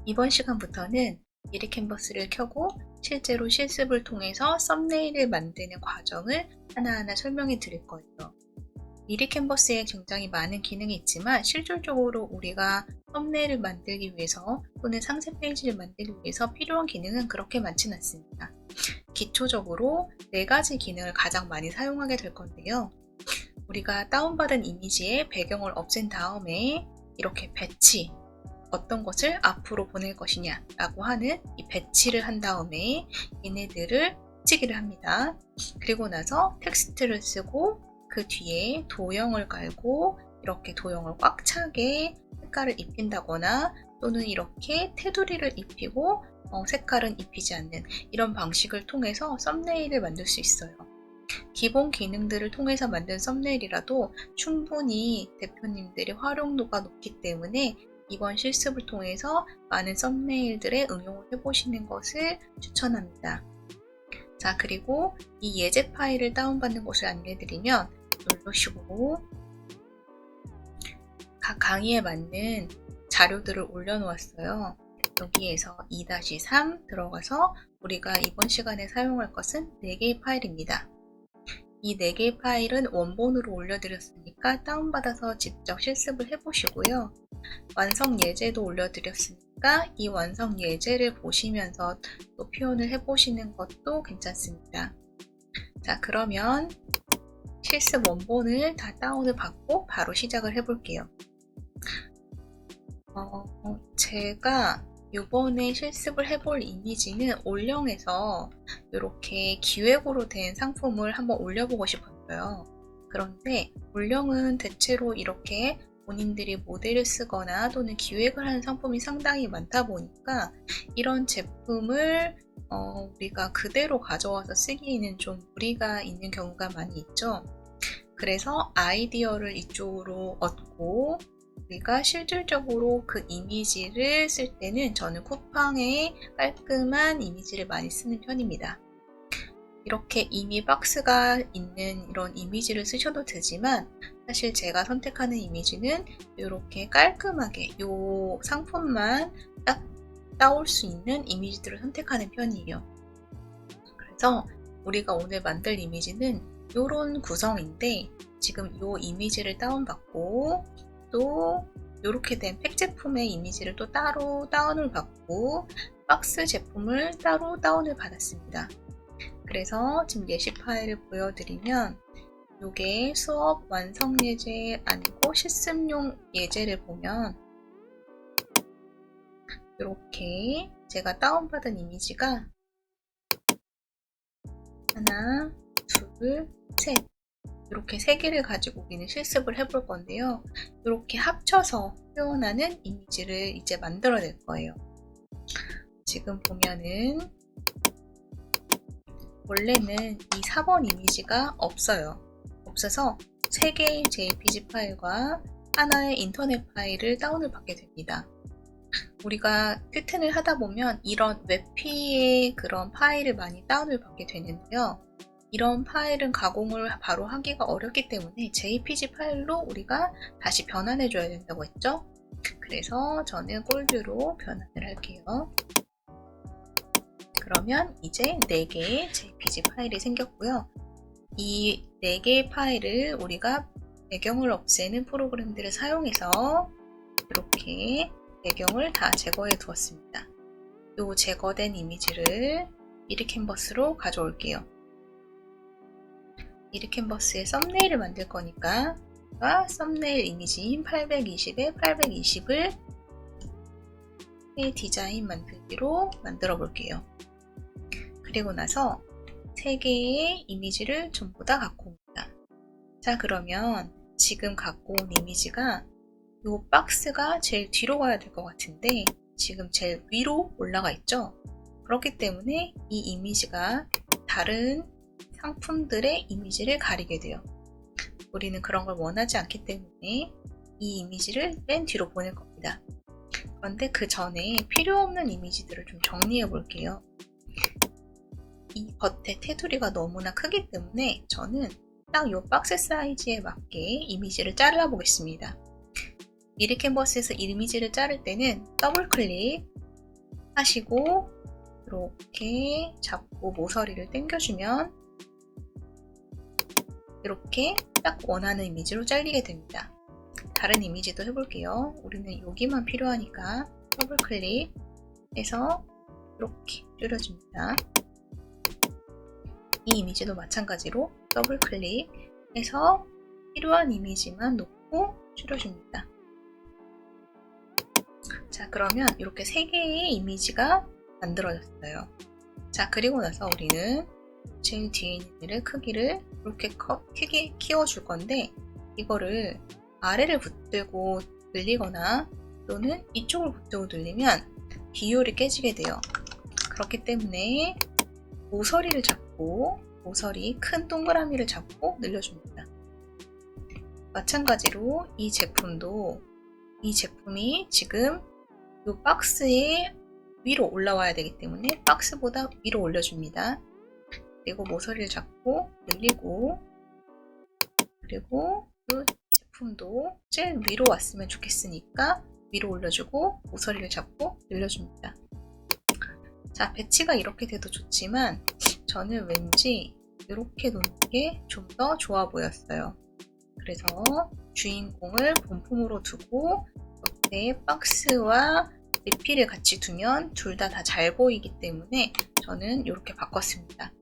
이번 시간부터는 미리 캔버스를 켜고 실제로 실습을 통해서 썸네일을 만드는 과정을 하나하나 설명해 드릴 거예요. 미리 캔버스에 굉장히 많은 기능이 있지만 실질적으로 우리가 썸네일을 만들기 위해서 또는 상세 페이지를 만들기 위해서 필요한 기능은 그렇게 많지는 않습니다. 기초적으로 4가지 기능을 가장 많이 사용하게 될 건데요. 우리가 다운받은 이미지의 배경을 없앤 다음에 이렇게 배치, 어떤 것을 앞으로 보낼 것이냐 라고 하는 이 배치를 한 다음에 얘네들을 찍기를 합니다. 그리고 나서 텍스트를 쓰고 그 뒤에 도형을 깔고 이렇게 도형을 꽉 차게 색깔을 입힌다거나 또는 이렇게 테두리를 입히고 색깔은 입히지 않는 이런 방식을 통해서 썸네일을 만들 수 있어요. 기본 기능들을 통해서 만든 썸네일이라도 충분히 대표님들의 활용도가 높기 때문에 이번 실습을 통해서 많은 썸네일들에 응용을 해보시는 것을 추천합니다. 자, 그리고 이 예제 파일을 다운받는 것을 안내해드리면 누르시고 각 강의에 맞는 자료들을 올려놓았어요. 여기에서 2-3 들어가서 우리가 이번 시간에 사용할 것은 4개의 파일입니다. 이 4개의 파일은 원본으로 올려드렸으니까 다운받아서 직접 실습을 해보시고요. 완성 예제도 올려드렸으니까 이 완성 예제를 보시면서 또 표현을 해보시는 것도 괜찮습니다. 자, 그러면 실습 원본을 다 다운을 받고 바로 시작을 해볼게요. 제가 이번에 실습을 해볼 이미지는 올영에서 이렇게 기획으로 된 상품을 한번 올려보고 싶었어요. 그런데 올영은 대체로 이렇게 본인들이 모델을 쓰거나 또는 기획을 하는 상품이 상당히 많다 보니까 이런 제품을 우리가 그대로 가져와서 쓰기에는 좀 무리가 있는 경우가 많이 있죠. 그래서 아이디어를 이쪽으로 얻고 우리가 실질적으로 그 이미지를 쓸 때는 저는 쿠팡의 깔끔한 이미지를 많이 쓰는 편입니다. 이렇게 이미 박스가 있는 이런 이미지를 쓰셔도 되지만 사실 제가 선택하는 이미지는 이렇게 깔끔하게 이 상품만 딱 따올 수 있는 이미지들을 선택하는 편이에요. 그래서 우리가 오늘 만들 이미지는 이런 구성인데 지금 이 이미지를 다운받고 또 이렇게 된 팩 제품의 이미지를 또 따로 다운을 받고 박스 제품을 따로 다운을 받았습니다. 그래서 지금 예시 파일을 보여드리면 이게 수업 완성 예제 아니고 실습용 예제를 보면 이렇게 제가 다운받은 이미지가 하나, 둘, 셋 이렇게 3개를 가지고 우리는 실습을 해볼 건데요. 이렇게 합쳐서 표현하는 이미지를 이제 만들어낼 거예요. 지금 보면은 원래는 이 4번 이미지가 없어요. 없어서 3개의 JPG 파일과 하나의 인터넷 파일을 다운을 받게 됩니다. 우리가 큐텐을 하다 보면 이런 웹피의 그런 파일을 많이 다운을 받게 되는데요. 이런 파일은 가공을 바로 하기가 어렵기 때문에 JPG 파일로 우리가 다시 변환해 줘야 된다고 했죠. 그래서 저는 꼴드로 변환을 할게요. 그러면 이제 4개의 JPG 파일이 생겼고요. 이 4개의 파일을 우리가 배경을 없애는 프로그램들을 사용해서 이렇게 배경을 다 제거해 두었습니다. 이 제거된 이미지를 미리 캔버스로 가져올게요. 미리 캔버스에 썸네일을 만들 거니까 썸네일 이미지인 820에 820을 디자인 만들기로 만들어 볼게요. 그리고 나서 3개의 이미지를 전부 다 갖고 옵니다. 자, 그러면 지금 갖고 온 이미지가 이 박스가 제일 뒤로 가야 될 것 같은데 지금 제일 위로 올라가 있죠. 그렇기 때문에 이 이미지가 다른 상품들의 이미지를 가리게 돼요. 우리는 그런 걸 원하지 않기 때문에 이 이미지를 맨 뒤로 보낼 겁니다. 그런데 그 전에 필요 없는 이미지들을 좀 정리해 볼게요. 이 겉에 테두리가 너무나 크기 때문에 저는 딱 이 박스 사이즈에 맞게 이미지를 잘라 보겠습니다. 미리 캔버스에서 이미지를 자를 때는 더블 클릭, 하시고 이렇게 잡고 모서리를 당겨주면 이렇게 딱 원하는 이미지로 잘리게 됩니다. 다른 이미지도 해볼게요. 우리는 여기만 필요하니까 더블 클릭해서 이렇게 줄여줍니다. 이 이미지도 마찬가지로 더블 클릭해서 필요한 이미지만 놓고 줄여줍니다. 자, 그러면 이렇게 3개의 이미지가 만들어졌어요. 자, 그리고 나서 우리는 제일 뒤에 있는 애를 크기를 이렇게 크게 키워줄 건데, 이거를 아래를 붙들고 늘리거나 또는 이쪽을 붙들고 늘리면 비율이 깨지게 돼요. 그렇기 때문에 모서리를 잡고, 모서리 큰 동그라미를 잡고 늘려줍니다. 마찬가지로 이 제품이 지금 이 박스의 위로 올라와야 되기 때문에 박스보다 위로 올려줍니다. 그리고 모서리를 잡고 늘리고, 그리고 이 제품도 제일 위로 왔으면 좋겠으니까 위로 올려주고 모서리를 잡고 늘려줍니다. 자, 배치가 이렇게 돼도 좋지만 저는 왠지 이렇게 놓는 게 좀 더 좋아 보였어요. 그래서 주인공을 본품으로 두고 옆에 박스와 리필을 같이 두면 둘 다 잘 보이기 때문에 저는 이렇게 바꿨습니다.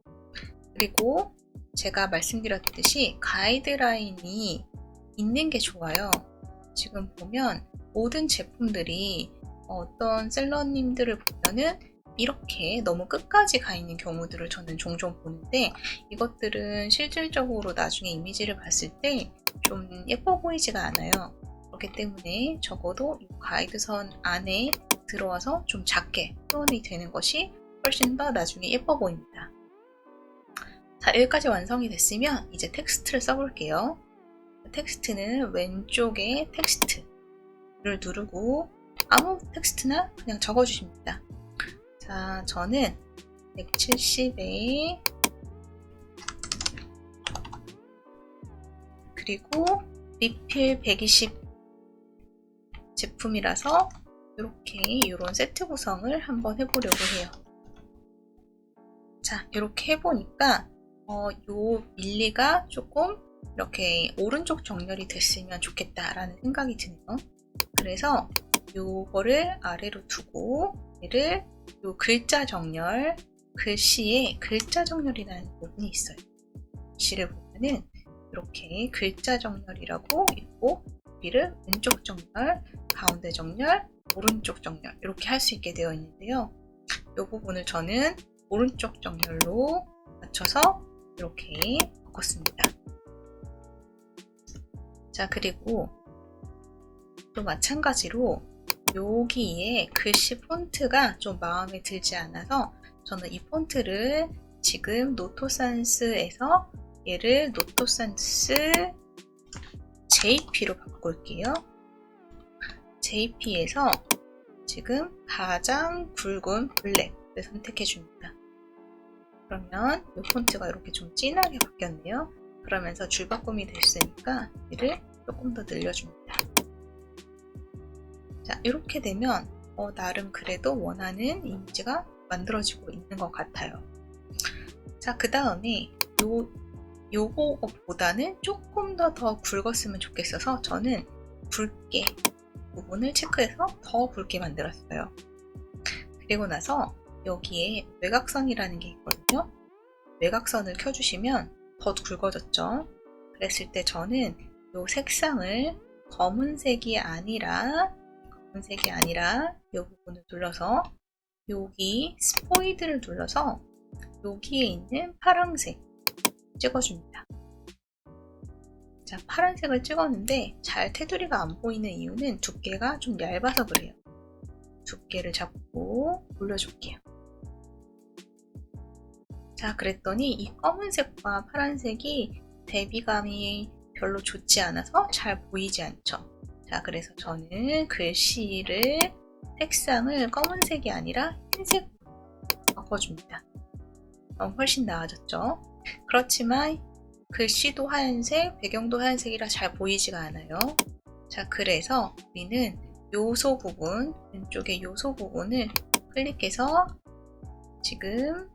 그리고 제가 말씀드렸듯이 가이드라인이 있는 게 좋아요. 지금 보면 모든 제품들이 어떤 셀러님들을 보면은 이렇게 너무 끝까지 가 있는 경우들을 저는 종종 보는데, 이것들은 실질적으로 나중에 이미지를 봤을 때 좀 예뻐 보이지가 않아요. 그렇기 때문에 적어도 이 가이드선 안에 들어와서 좀 작게 표현이 되는 것이 훨씬 더 나중에 예뻐 보입니다. 자, 여기까지 완성이 됐으면 이제 텍스트를 써볼게요. 텍스트는 왼쪽에 텍스트를 누르고 아무 텍스트나 그냥 적어주십니다. 자, 저는 170에 그리고 리필 120 제품이라서 이런 세트 구성을 한번 해보려고 해요. 자, 이렇게 해보니까 요 밀리가 조금 이렇게 오른쪽 정렬이 됐으면 좋겠다라는 생각이 드네요. 그래서 요거를 아래로 두고 얘를 요 글자 정렬, 글씨에 글자 정렬이라는 부분이 있어요. 글씨를 보면은 이렇게 글자 정렬이라고 있고, 여기를 왼쪽 정렬, 가운데 정렬, 오른쪽 정렬 이렇게 할 수 있게 되어 있는데요. 이 부분을 저는 오른쪽 정렬로 맞춰서 이렇게 바꿨습니다. 자, 그리고 또 마찬가지로 여기에 글씨 폰트가 좀 마음에 들지 않아서 저는 이 폰트를 지금 노토산스에서 얘를 노토산스 JP로 바꿀게요. JP에서 지금 가장 굵은 블랙을 선택해 줍니다. 그러면 이 폰트가 이렇게 좀 진하게 바뀌었네요. 그러면서 줄바꿈이 됐으니까 얘를 조금 더 늘려줍니다. 자, 이렇게 되면 나름 그래도 원하는 이미지가 만들어지고 있는 것 같아요. 자, 그 다음에 요거보다는 조금 더 굵었으면 좋겠어서 저는 굵게 부분을 체크해서 더 굵게 만들었어요. 그리고 나서 여기에 외곽선이라는 게 있거든요. 외곽선을 켜주시면 더 굵어졌죠. 그랬을 때 저는 요 색상을 검은색이 아니라 이 부분을 눌러서 여기 스포이드를 눌러서 여기에 있는 파란색 찍어줍니다. 자, 파란색을 찍었는데 잘 테두리가 안 보이는 이유는 두께가 좀 얇아서 그래요. 두께를 잡고 올려줄게요. 자, 그랬더니 이 검은색과 파란색이 대비감이 별로 좋지 않아서 잘 보이지 않죠. 자, 그래서 저는 글씨를 색상을 검은색이 아니라 흰색으로 바꿔줍니다. 그럼 훨씬 나아졌죠. 그렇지만 글씨도 하얀색, 배경도 하얀색이라 잘 보이지가 않아요. 자, 그래서 우리는 요소 부분, 왼쪽의 요소 부분을 클릭해서 지금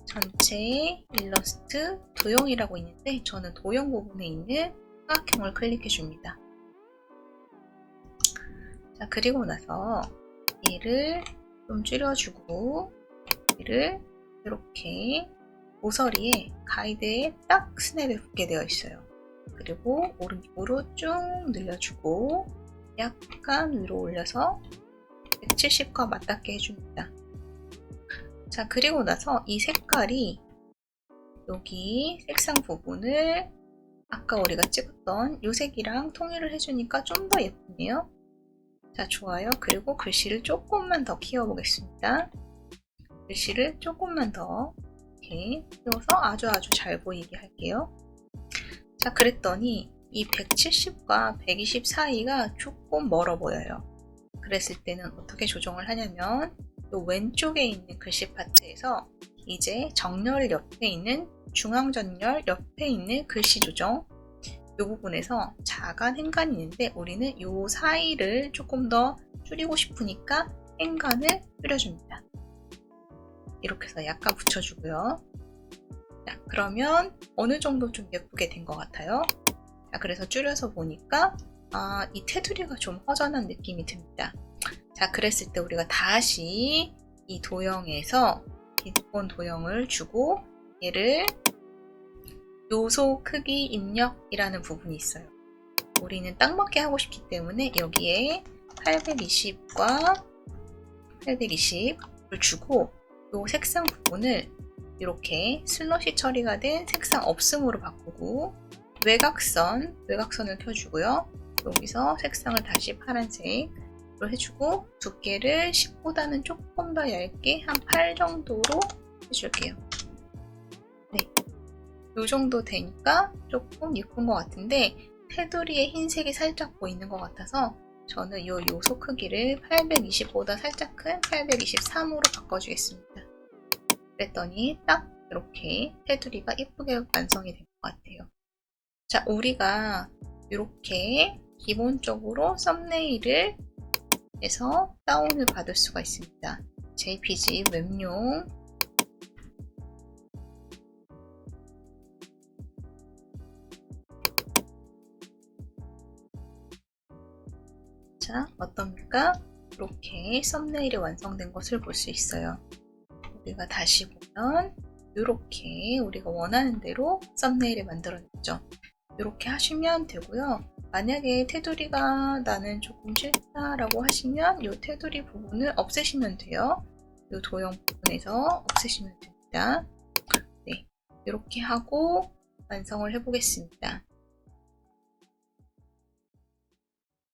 전체 일러스트 도형이라고 있는데 저는 도형 부분에 있는 사각형을 클릭해 줍니다. 자, 그리고 나서 얘를 좀 줄여주고 얘를 이렇게 모서리에 가이드에 딱 스냅에 붙게 되어 있어요. 그리고 오른쪽으로 쭉 늘려주고 약간 위로 올려서 170과 맞닿게 해줍니다. 자, 그리고 나서 이 색깔이 여기 색상 부분을 아까 우리가 찍었던 이 색이랑 통일을 해주니까 좀 더 예쁘네요. 자, 좋아요. 그리고 글씨를 조금만 더 키워보겠습니다. 글씨를 조금만 더 이렇게 키워서 아주 잘 보이게 할게요. 자, 그랬더니 이 170과 120 사이가 조금 멀어 보여요. 그랬을 때는 어떻게 조정을 하냐면 이 왼쪽에 있는 글씨 파트에서 이제 정렬 옆에 있는 중앙 정렬 옆에 있는 글씨 조정 이 부분에서 작은 행간이 있는데 우리는 이 사이를 조금 더 줄이고 싶으니까 행간을 줄여줍니다. 이렇게 해서 약간 붙여주고요. 자, 그러면 어느 정도 좀 예쁘게 된 것 같아요. 자, 그래서 줄여서 보니까 이 테두리가 좀 허전한 느낌이 듭니다. 자, 그랬을 때 우리가 다시 이 도형에서 기본 도형을 주고 얘를 요소 크기 입력이라는 부분이 있어요. 우리는 딱 맞게 하고 싶기 때문에 여기에 820과 820을 주고 이 색상 부분을 이렇게 슬러시 처리가 된 색상 없음으로 바꾸고 외곽선을 켜주고요. 여기서 색상을 다시 파란색으로 해주고 두께를 10보다는 조금 더 얇게 한 8 정도로 해줄게요. 네, 이 정도 되니까 조금 예쁜 것 같은데 테두리에 흰색이 살짝 보이는 것 같아서 저는 이 요소 크기를 820보다 살짝 큰 823으로 바꿔주겠습니다. 그랬더니 딱 이렇게 테두리가 예쁘게 완성이 된 것 같아요. 자, 우리가 이렇게 기본적으로 썸네일을 해서 다운을 받을 수가 있습니다. JPG 웹용 자, 어떻습니까? 이렇게 썸네일이 완성된 것을 볼 수 있어요. 우리가 다시 보면 이렇게 우리가 원하는 대로 썸네일을 만들어냈죠. 이렇게 하시면 되고요. 만약에 테두리가 나는 조금 싫다라고 하시면 이 테두리 부분을 없애시면 돼요. 이 도형 부분에서 없애시면 됩니다. 네, 이렇게 하고 완성을 해보겠습니다.